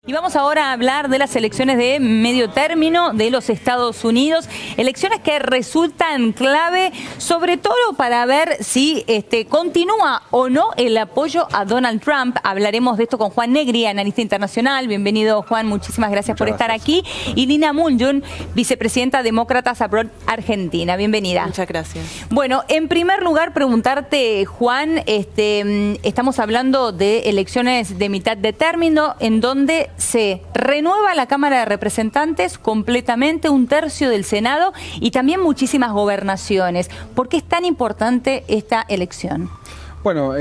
Y vamos ahora a hablar de las elecciones de medio término de los Estados Unidos, elecciones que resultan clave, sobre todo para ver si continúa o no el apoyo a Donald Trump. Hablaremos de esto con Juan Negri, analista internacional. Bienvenido, Juan, muchísimas gracias por estar aquí. Y Lina Munjun, vicepresidenta Demócratas Abroad Argentina. Bienvenida. Muchas gracias. Bueno, en primer lugar, preguntarte, Juan, estamos hablando de elecciones de mitad de término, en donde se renueva la Cámara de Representantes completamente, un tercio del Senado y también muchísimas gobernaciones. ¿Por qué es tan importante esta elección? Bueno,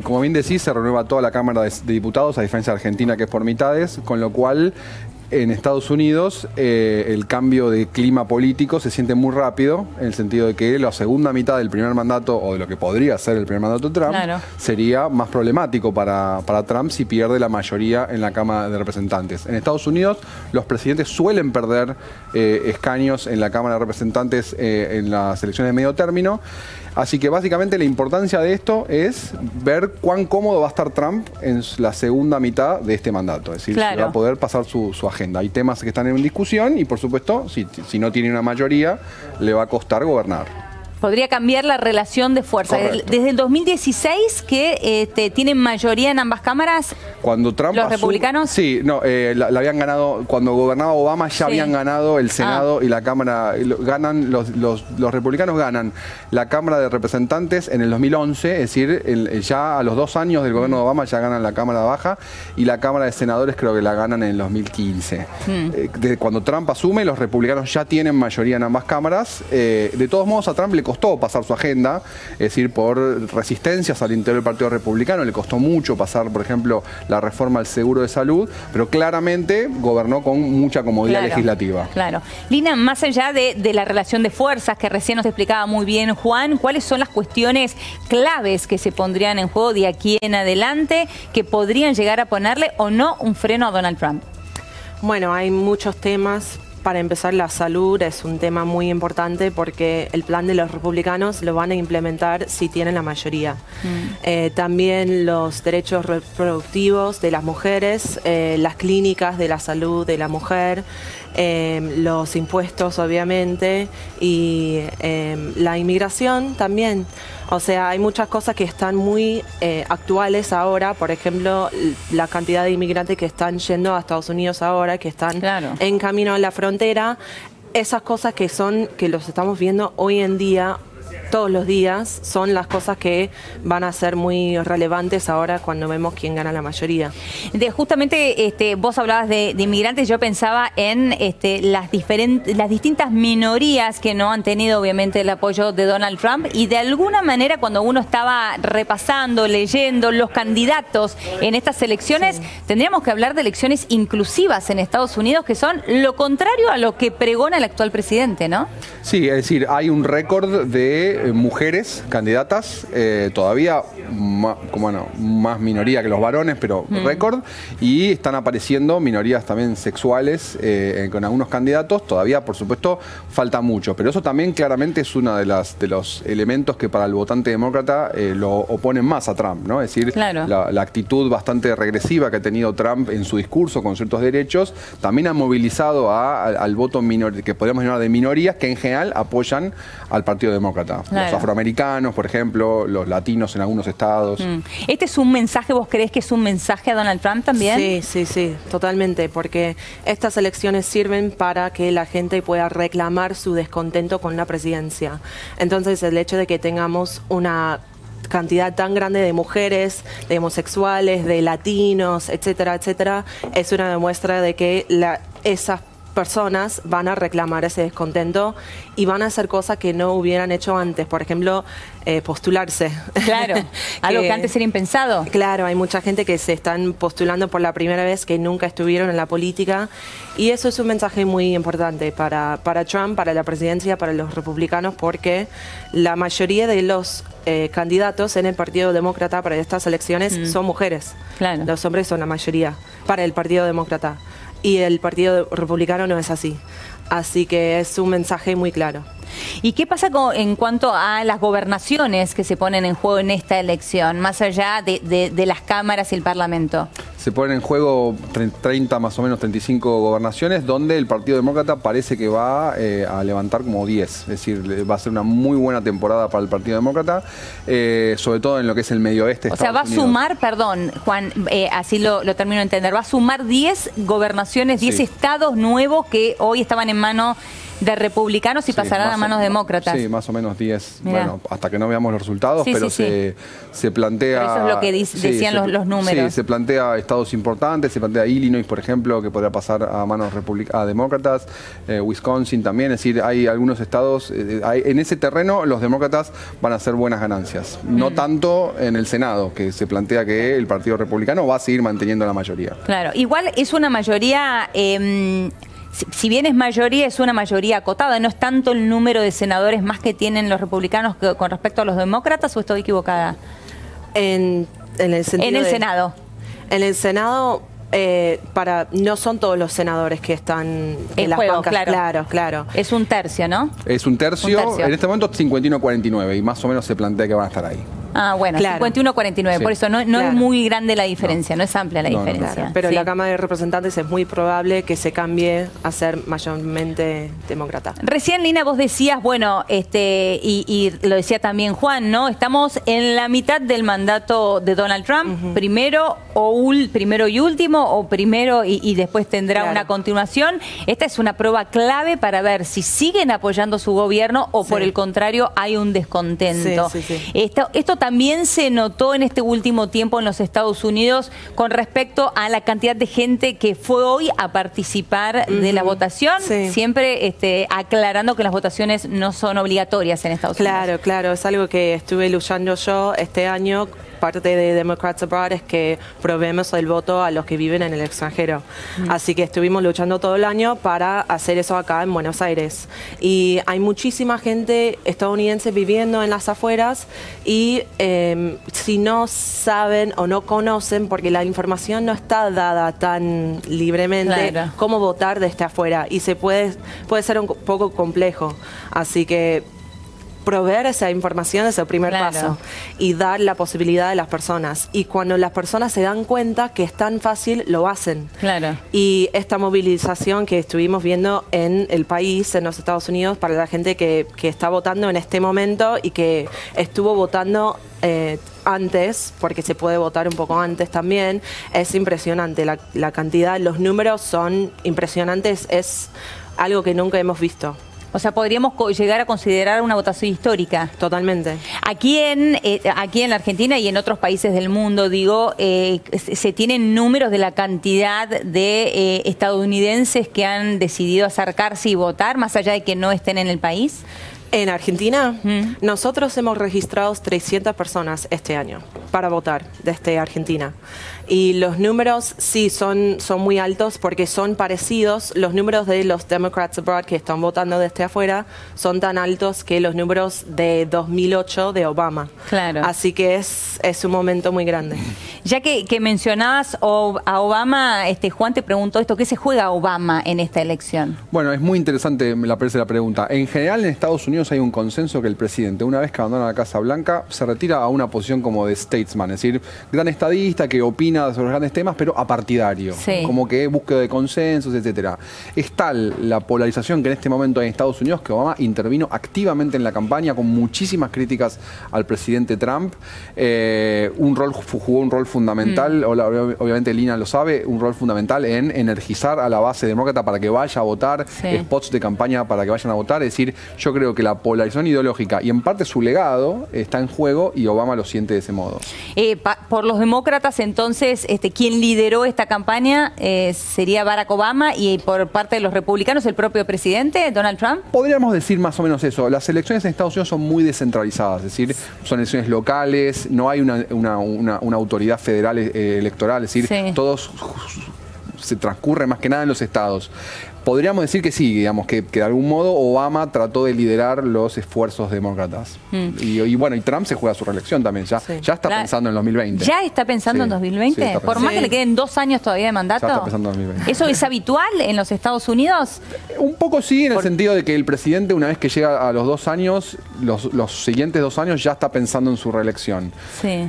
como bien decís, se renueva toda la Cámara de Diputados, a diferencia de Argentina, que es por mitades, con lo cual en Estados Unidos el cambio de clima político se siente muy rápido, en el sentido de que la segunda mitad del primer mandato, o de lo que podría ser el primer mandato de Trump, sería más problemático para Trump si pierde la mayoría en la Cámara de Representantes. En Estados Unidos los presidentes suelen perder escaños en la Cámara de Representantes en las elecciones de medio término. Así que básicamente la importancia de esto es ver cuán cómodo va a estar Trump en la segunda mitad de este mandato. Es decir, si va a poder pasar su agenda. Hay temas que están en discusión y, por supuesto, si no tiene una mayoría, le va a costar gobernar. Podría cambiar la relación de fuerza. Correcto. Desde el 2016 que tienen mayoría en ambas cámaras. Cuando Trump ¿Los republicanos? Sí, no, la habían ganado, cuando gobernaba Obama ya habían ganado el Senado y la Cámara, los republicanos ganan la Cámara de Representantes en el 2011, es decir, ya a los 2 años del gobierno de Obama ya ganan la Cámara Baja, y la Cámara de Senadores creo que la ganan en el 2015. Desde cuando Trump asume, los republicanos ya tienen mayoría en ambas cámaras. De todos modos, a Trump le costó pasar su agenda, es decir, por resistencias al interior del Partido Republicano, le costó mucho pasar, por ejemplo, la reforma al seguro de salud, pero claramente gobernó con mucha comodidad legislativa. Claro. Lina, más allá de la relación de fuerzas que recién nos explicaba muy bien Juan, ¿cuáles son las cuestiones claves que se pondrían en juego de aquí en adelante que podrían llegar a ponerle o no un freno a Donald Trump? Bueno, hay muchos temas. Para empezar, la salud es un tema muy importante porque el plan de los republicanos lo van a implementar si tienen la mayoría. También los derechos reproductivos de las mujeres, las clínicas de la salud de la mujer, los impuestos obviamente y la inmigración también. O sea, hay muchas cosas que están muy actuales ahora, por ejemplo, la cantidad de inmigrantes que están yendo a Estados Unidos ahora, que están en camino a la frontera, esas cosas que los estamos viendo hoy en día, todos los días, son las cosas que van a ser muy relevantes ahora cuando vemos quién gana la mayoría. Justamente vos hablabas de inmigrantes, yo pensaba en las distintas minorías que no han tenido obviamente el apoyo de Donald Trump, y de alguna manera cuando uno estaba repasando, leyendo los candidatos en estas elecciones, tendríamos que hablar de elecciones inclusivas en Estados Unidos, que son lo contrario a lo que pregona el actual presidente, ¿no? Sí, es decir, hay un récord de mujeres candidatas, todavía más minoría que los varones, pero récord, y están apareciendo minorías también sexuales con algunos candidatos. Todavía, por supuesto, falta mucho, pero eso también claramente es uno de los elementos que para el votante demócrata lo oponen más a Trump, ¿no? Es decir, la actitud bastante regresiva que ha tenido Trump en su discurso con ciertos derechos también ha movilizado al voto que podríamos llamar de minorías, que en general apoyan al Partido Demócrata. Los afroamericanos, por ejemplo, los latinos en algunos estados. ¿Este es un mensaje, vos creés que es un mensaje a Donald Trump también? Sí, totalmente, porque estas elecciones sirven para que la gente pueda reclamar su descontento con la presidencia. Entonces, el hecho de que tengamos una cantidad tan grande de mujeres, de homosexuales, de latinos, etcétera, etcétera, es una demuestra de que esas personas van a reclamar ese descontento y van a hacer cosas que no hubieran hecho antes. Por ejemplo, postularse. Claro, algo que antes era impensado. Claro, hay mucha gente que se están postulando por la primera vez, que nunca estuvieron en la política, y eso es un mensaje muy importante para Trump, para la presidencia, para los republicanos, porque la mayoría de los candidatos en el Partido Demócrata para estas elecciones son mujeres. Los hombres son la mayoría para el Partido Demócrata. Y el Partido Republicano no es así. Así que es un mensaje muy claro. ¿Y qué pasa en cuanto a las gobernaciones que se ponen en juego en esta elección, más allá de las cámaras y el Parlamento? se ponen en juego 30 más o menos 35 gobernaciones, donde el Partido Demócrata parece que va a levantar como 10. Es decir, va a ser una muy buena temporada para el Partido Demócrata, sobre todo en lo que es el medio oeste de Estados Unidos. O sea, va a sumar, perdón, Juan, así lo termino de entender, va a sumar 10 gobernaciones, 10 estados nuevos que hoy estaban en manos de republicanos y pasarán a manos demócratas. Sí, más o menos 10. Bueno, hasta que no veamos los resultados, pero se plantea... Pero eso es lo que decían los números. Sí, se plantea estados importantes, se plantea Illinois, por ejemplo, que podría pasar a manos demócratas, Wisconsin también, es decir, hay algunos estados, en ese terreno los demócratas van a hacer buenas ganancias. No tanto en el Senado, que se plantea que el Partido Republicano va a seguir manteniendo la mayoría. Claro, igual es una mayoría... Si bien es mayoría, es una mayoría acotada, no es tanto el número de senadores más que tienen los republicanos con respecto a los demócratas, ¿o estoy equivocada? En el sentido en el Senado. En el Senado, no son todos los senadores que están en las bancas. Claro. Es un tercio, ¿no? Es un tercio. En este momento 51-49 y más o menos se plantea que van a estar ahí. Ah, bueno, 51-49, por eso no es muy grande la diferencia, no es amplia la diferencia. Claro. Pero la Cámara de Representantes es muy probable que se cambie a ser mayormente demócrata. Recién, Lina, vos decías, bueno, y lo decía también Juan, ¿no? Estamos en la mitad del mandato de Donald Trump, primero y último, o primero y después tendrá una continuación. Esta es una prueba clave para ver si siguen apoyando su gobierno o por el contrario hay un descontento. Esto también se notó en este último tiempo en los Estados Unidos con respecto a la cantidad de gente que fue hoy a participar de la votación, siempre aclarando que las votaciones no son obligatorias en Estados Unidos. Claro, es algo que estuve luchando yo este año. Parte de Democrats Abroad es que probemos el voto a los que viven en el extranjero. Así que estuvimos luchando todo el año para hacer eso acá en Buenos Aires. Y hay muchísima gente estadounidense viviendo en las afueras y si no saben o no conocen, porque la información no está dada tan libremente, cómo votar desde afuera. Y puede ser un poco complejo. Así que proveer esa información es el primer paso y dar la posibilidad a las personas. Y cuando las personas se dan cuenta que es tan fácil, lo hacen. Y esta movilización que estuvimos viendo en el país, en los Estados Unidos, para la gente que está votando en este momento y que estuvo votando antes, porque se puede votar un poco antes también, es impresionante. La cantidad, los números son impresionantes, es algo que nunca hemos visto. O sea, podríamos llegar a considerar una votación histórica. Totalmente. Aquí en la Argentina y en otros países del mundo, digo, se tienen números de la cantidad de estadounidenses que han decidido acercarse y votar, más allá de que no estén en el país. En Argentina, nosotros hemos registrado 300 personas este año para votar desde Argentina. Y los números sí son muy altos porque son parecidos. Los números de los Democrats Abroad que están votando desde afuera son tan altos que los números de 2008 de Obama. Así que es un momento muy grande. Ya que mencionabas a Obama, Juan te preguntó esto, ¿qué se juega Obama en esta elección? Bueno, es muy interesante, me parece la pregunta. En general en Estados Unidos hay un consenso que el presidente, una vez que abandona la Casa Blanca, se retira a una posición como de statesman, es decir, gran estadista que opina sobre los grandes temas, pero apartidario, como que búsqueda de consensos, etcétera. Es tal la polarización que en este momento hay en Estados Unidos que Obama intervino activamente en la campaña con muchísimas críticas al presidente Trump. Jugó un rol fundamental, obviamente Lina lo sabe, un rol fundamental en energizar a la base demócrata para que vaya a votar, spots de campaña para que vayan a votar. Es decir, yo creo que la polarización ideológica y en parte su legado está en juego y Obama lo siente de ese modo. Por los demócratas, entonces, quien lideró esta campaña sería Barack Obama y por parte de los republicanos el propio presidente, Donald Trump. Podríamos decir más o menos eso. Las elecciones en Estados Unidos son muy descentralizadas, es decir, son elecciones locales, no hay una autoridad federal electoral, es decir, todos se transcurre más que nada en los estados. podríamos decir que sí, digamos, que de algún modo Obama trató de liderar los esfuerzos demócratas. Y bueno, y Trump se juega su reelección también, ya está pensando en 2020. ¿Ya está pensando en 2020? Por más que le queden 2 años todavía de mandato. Ya está pensando en 2020. ¿Eso es habitual en los Estados Unidos? Un poco sí, en el sentido de que el presidente, una vez que llega a los 2 años, los siguientes 2 años ya está pensando en su reelección. Sí.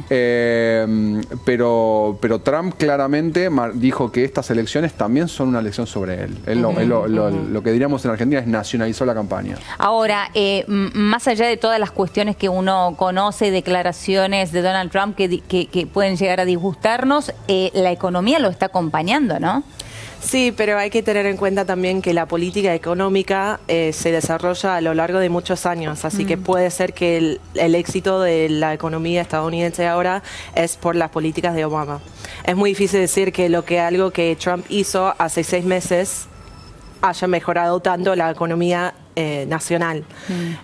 Pero Trump claramente dijo que estas elecciones también son una elección sobre él. Lo que diríamos en Argentina es nacionalizó la campaña. Ahora, más allá de todas las cuestiones que uno conoce, declaraciones de Donald Trump que pueden llegar a disgustarnos, la economía lo está acompañando, ¿no? Sí, pero hay que tener en cuenta también que la política económica se desarrolla a lo largo de muchos años, así que puede ser que el éxito de la economía estadounidense ahora es por las políticas de Obama. Es muy difícil decir que algo que Trump hizo hace 6 meses haya mejorado tanto la economía nacional.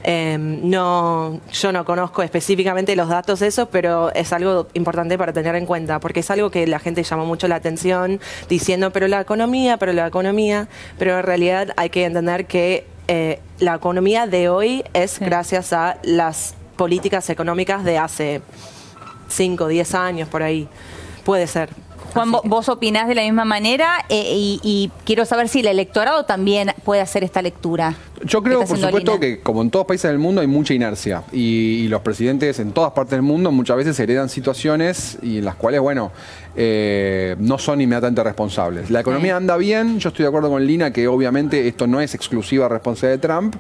Yo no conozco específicamente los datos de eso, pero es algo importante para tener en cuenta, porque es algo que la gente llamó mucho la atención, diciendo, pero la economía, pero en realidad hay que entender que la economía de hoy es gracias a las políticas económicas de hace 5, 10 años, por ahí. Puede ser. Juan, ¿vos opinás de la misma manera? Y quiero saber si el electorado también puede hacer esta lectura. Yo creo, por supuesto, que como en todos países del mundo hay mucha inercia y los presidentes en todas partes del mundo muchas veces heredan situaciones y en las cuales, bueno, no son inmediatamente responsables. La economía anda bien, yo estoy de acuerdo con Lina que obviamente esto no es exclusiva responsabilidad de Trump.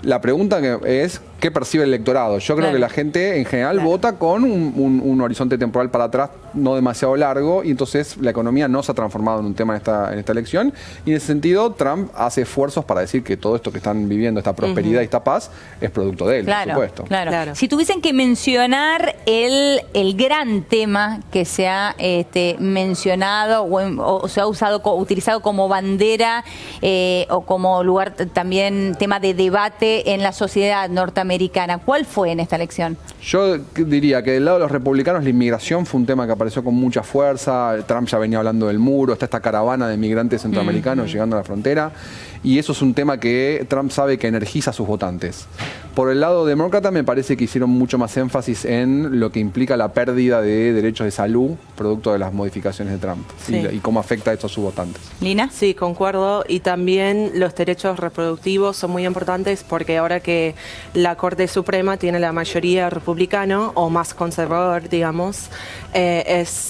La pregunta es, ¿qué percibe el electorado? Yo creo que la gente en general vota con un horizonte temporal para atrás no demasiado largo y entonces la economía no se ha transformado en un tema en esta elección y en ese sentido Trump hace esfuerzos para decir que todo esto que están viviendo, esta prosperidad y esta paz, es producto de él, por supuesto. Claro. Si tuviesen que mencionar el gran tema que se ha mencionado o se ha utilizado como bandera o como lugar también tema de debate en la sociedad norteamericana, ¿cuál fue en esta elección? Yo diría que del lado de los republicanos la inmigración fue un tema que apareció con mucha fuerza. Trump ya venía hablando del muro, está esta caravana de migrantes centroamericanos llegando a la frontera y eso es un tema que Trump sabe que energiza a sus votantes. Por el lado demócrata me parece que hicieron mucho más énfasis en lo que implica la pérdida de derechos de salud producto de las modificaciones de Trump y cómo afecta esto a sus votantes. ¿Lina? Sí, concuerdo. Y también los derechos reproductivos son muy importantes porque ahora que la Corte Suprema tiene la mayoría republicano o más conservador, digamos,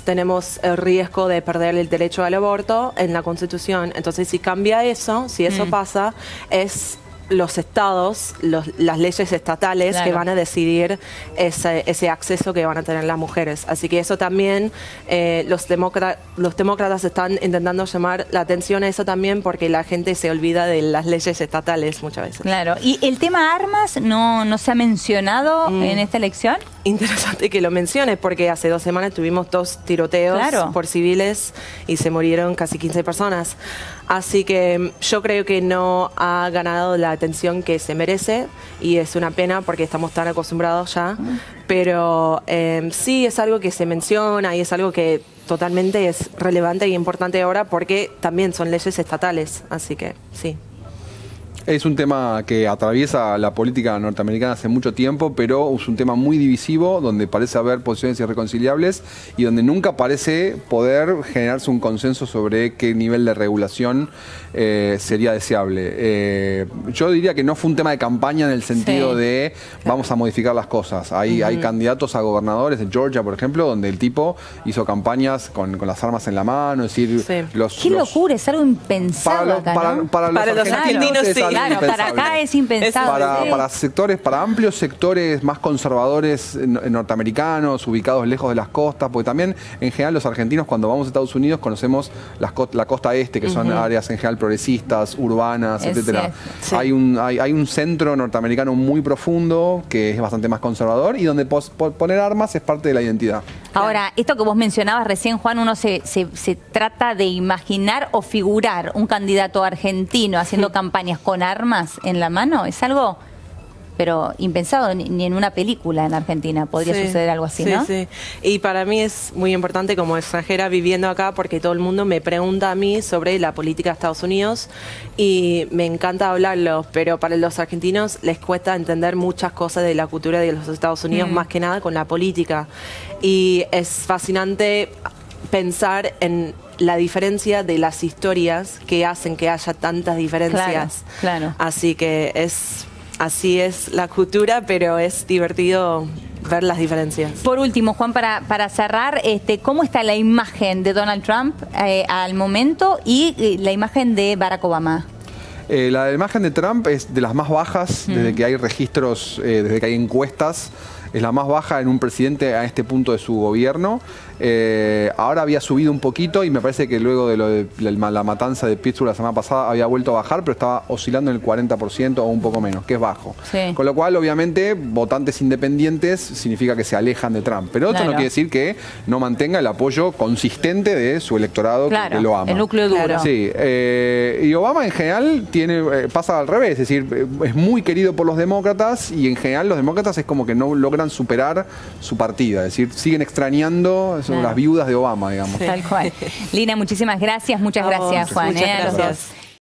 tenemos el riesgo de perder el derecho al aborto en la Constitución. Entonces, si cambia eso, si eso pasa, es los estados, las leyes estatales que van a decidir ese acceso que van a tener las mujeres. Así que eso también, los demócratas están intentando llamar la atención a eso también porque la gente se olvida de las leyes estatales muchas veces. Claro. ¿Y el tema armas no se ha mencionado en esta elección? Interesante que lo menciones porque hace 2 semanas tuvimos 2 tiroteos por civiles y se murieron casi 15 personas. Así que yo creo que no ha ganado la atención que se merece y es una pena porque estamos tan acostumbrados ya. Pero sí es algo que se menciona y es algo que totalmente es relevante y importante ahora porque también son leyes estatales. Así que sí. Es un tema que atraviesa la política norteamericana hace mucho tiempo, pero es un tema muy divisivo, donde parece haber posiciones irreconciliables y donde nunca parece poder generarse un consenso sobre qué nivel de regulación sería deseable. Yo diría que no fue un tema de campaña en el sentido de vamos a modificar las cosas. Hay candidatos a gobernadores en Georgia, por ejemplo, donde el tipo hizo campañas con las armas en la mano, es decir, qué locura, es algo impensado para los argentinos sí. Claro, para acá es impensado. Para amplios sectores más conservadores norteamericanos, ubicados lejos de las costas, porque también en general los argentinos cuando vamos a Estados Unidos conocemos la costa este, que son áreas en general progresistas, urbanas, etcétera. Sí. Hay un centro norteamericano muy profundo que es bastante más conservador y donde poner armas es parte de la identidad. Ahora, esto que vos mencionabas recién, Juan, uno se trata de imaginar o figurar un candidato argentino haciendo campañas con armas en la mano, es algo pero impensado, ni en una película en Argentina podría suceder algo así, ¿no? Sí. Y para mí es muy importante como extranjera viviendo acá porque todo el mundo me pregunta a mí sobre la política de Estados Unidos y me encanta hablarlo, pero para los argentinos les cuesta entender muchas cosas de la cultura de los Estados Unidos, más que nada con la política. Y es fascinante pensar en la diferencia de las historias que hacen que haya tantas diferencias. Claro. Así que así es la cultura, pero es divertido ver las diferencias. Por último, Juan, para cerrar, ¿cómo está la imagen de Donald Trump al momento y la imagen de Barack Obama? La imagen de Trump es de las más bajas desde que hay registros, desde que hay encuestas. Es la más baja en un presidente a este punto de su gobierno. Ahora había subido un poquito y me parece que luego de la matanza de Pittsburgh la semana pasada había vuelto a bajar, pero estaba oscilando en el 40% o un poco menos, que es bajo. Sí. Con lo cual, obviamente, votantes independientes significa que se alejan de Trump. Pero esto no quiere decir que no mantenga el apoyo consistente de su electorado que lo ama. El núcleo duro. Sí. Y Obama en general pasa al revés, es decir, es muy querido por los demócratas y en general los demócratas es como que no logran superar su partida, es decir, siguen extrañando las viudas de Obama, digamos. Tal cual. Lina, muchísimas gracias, muchas gracias, Juan. Muchas gracias. A los dos.